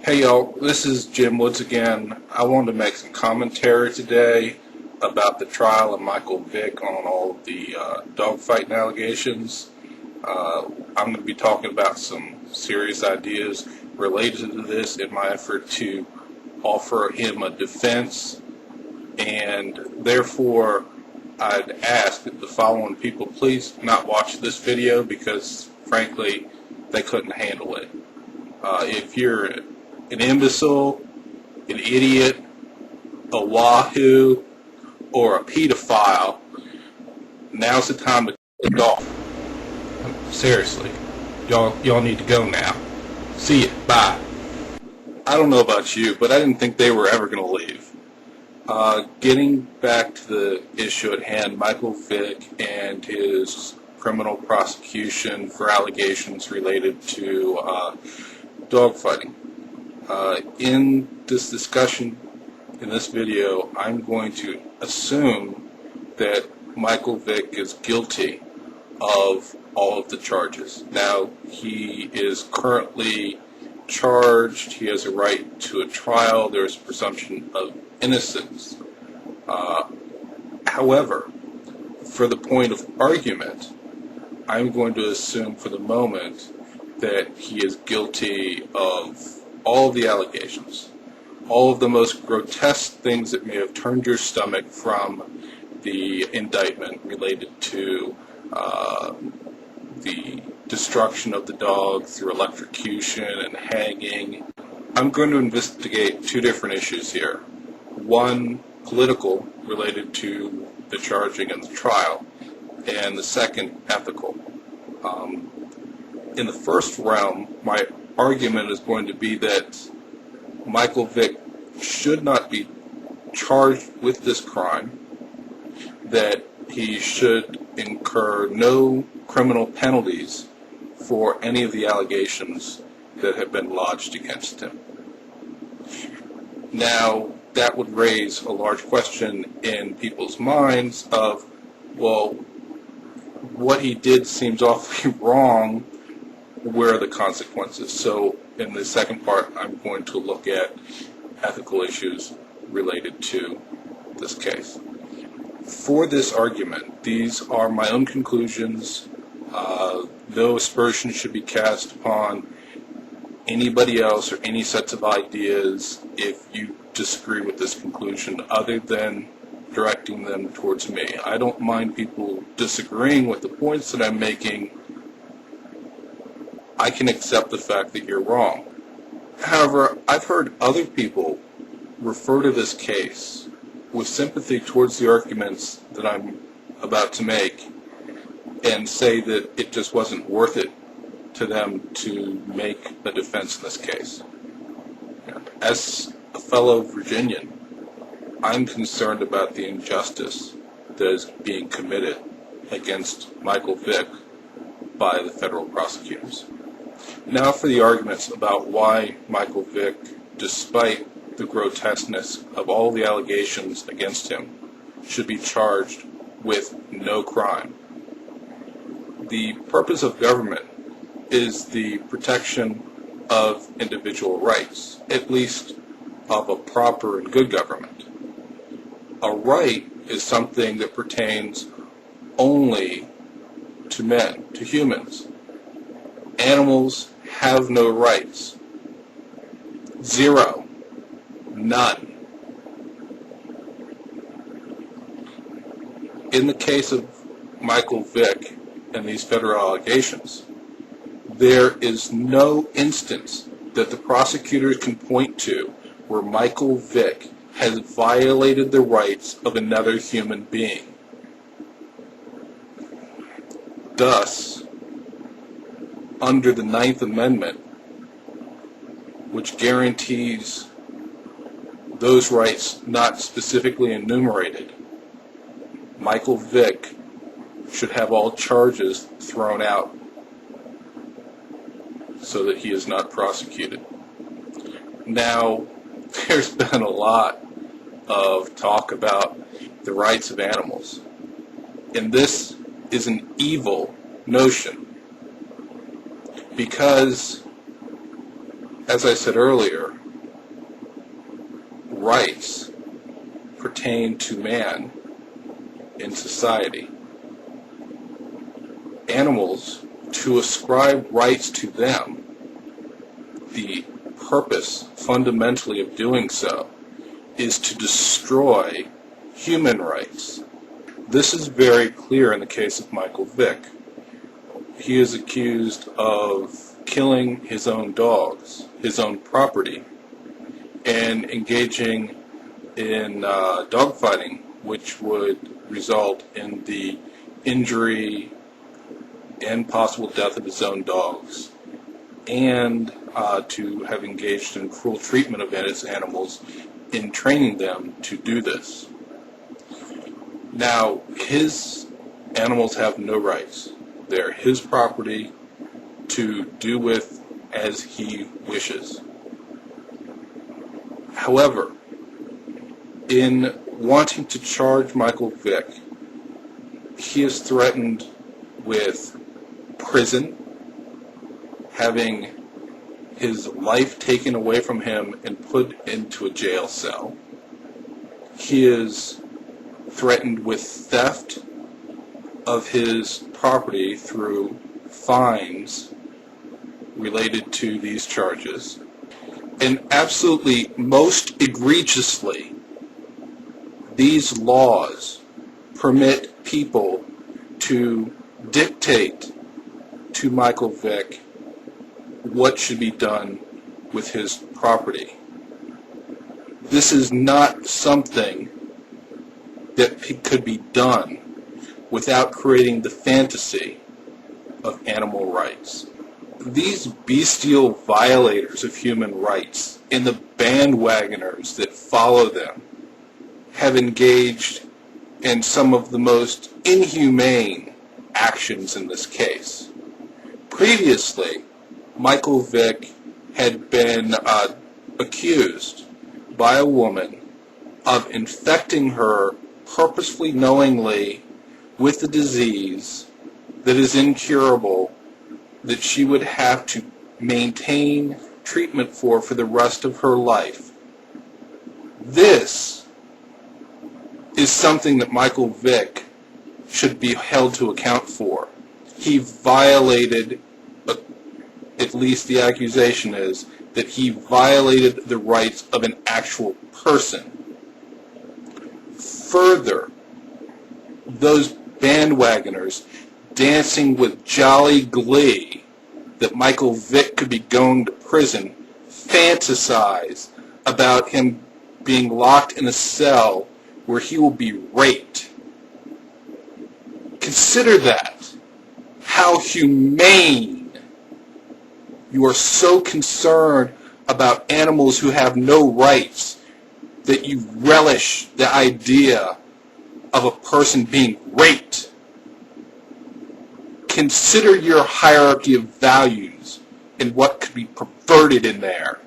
Hey y'all, this is Jim Woods again. I wanted to make some commentary today about the trial of Michael Vick on all of the dogfighting allegations. I'm going to be talking about some serious ideas related to this in my effort to offer him a defense, and therefore I'd ask that the following people please not watch this video because frankly they couldn't handle it. If you're an imbecile, an idiot, a wahoo, or a pedophile, now's the time to take off. Seriously, y'all need to go now. See ya. Bye. I don't know about you, but I didn't think they were ever going to leave. Getting back to the issue at hand, Michael Vick and his criminal prosecution for allegations related to dogfighting. In this discussion, in this video, I'm going to assume that Michael Vick is guilty of all of the charges. Now, he is currently charged, he has a right to a trial, there's a presumption of innocence. However, for the point of argument, I'm going to assume for the moment that he is guilty of all of the allegations, all of the most grotesque things that may have turned your stomach from the indictment related to the destruction of the dog through electrocution and hanging. I'm going to investigate two different issues here. One, political, related to the charging and the trial, and the second, ethical. In the first realm, my argument is going to be that Michael Vick should not be charged with this crime, that he should incur no criminal penalties for any of the allegations that have been lodged against him. Now, that would raise a large question in people's minds of, well, what he did seems awfully wrong. Where are the consequences? So in the second part, I'm going to look at ethical issues related to this case. For this argument, these are my own conclusions. No aspersion should be cast upon anybody else or any sets of ideas if you disagree with this conclusion, other than directing them towards me. I don't mind people disagreeing with the points that I'm making. I can accept the fact that you're wrong. However, I've heard other people refer to this case with sympathy towards the arguments that I'm about to make and say that it just wasn't worth it to them to make a defense in this case. As a fellow Virginian, I'm concerned about the injustice that is being committed against Michael Vick by the federal prosecutors. Now for the arguments about why Michael Vick, despite the grotesqueness of all the allegations against him, should be charged with no crime. The purpose of government is the protection of individual rights, at least of a proper and good government. A right is something that pertains only to men, to humans. Animals have no rights. Zero. None. In the case of Michael Vick and these federal allegations, there is no instance that the prosecutors can point to where Michael Vick has violated the rights of another human being. Thus, under the Ninth Amendment, which guarantees those rights not specifically enumerated, Michael Vick should have all charges thrown out so that he is not prosecuted. Now, there's been a lot of talk about the rights of animals, and this is an evil notion because As I said earlier, rights pertain to man in society. Animals, to ascribe rights to them, the purpose fundamentally of doing so is to destroy human rights. This is very clear in the case of Michael Vick. He is accused of killing his own dogs, his own property, and engaging in dogfighting, which would result in the injury and possible death of his own dogs, and to have engaged in cruel treatment of his animals in training them to do this. Now, his animals have no rights. They're his property to do with as he wishes. However, in wanting to charge Michael Vick, he is threatened with prison, having his life taken away from him and put into a jail cell. He is threatened with theft of his property through fines related to these charges. And absolutely most egregiously, these laws permit people to dictate to Michael Vick what should be done with his property. This is not something that could be done without creating the fantasy of animal rights. These bestial violators of human rights and the bandwagoners that follow them have engaged in some of the most inhumane actions in this case. Previously, Michael Vick had been accused by a woman of infecting her purposefully, knowingly, with a disease that is incurable, that she would have to maintain treatment for the rest of her life. This is something that Michael Vick should be held to account for. He violated, at least the accusation is, that he violated the rights of an actual person. Further, those bandwagoners dancing with jolly glee that Michael Vick could be going to prison fantasize about him being locked in a cell where he will be raped. Consider that. How humane. You are so concerned about animals who have no rights that you relish the idea of a person being raped. Consider your hierarchy of values and what could be perverted in there.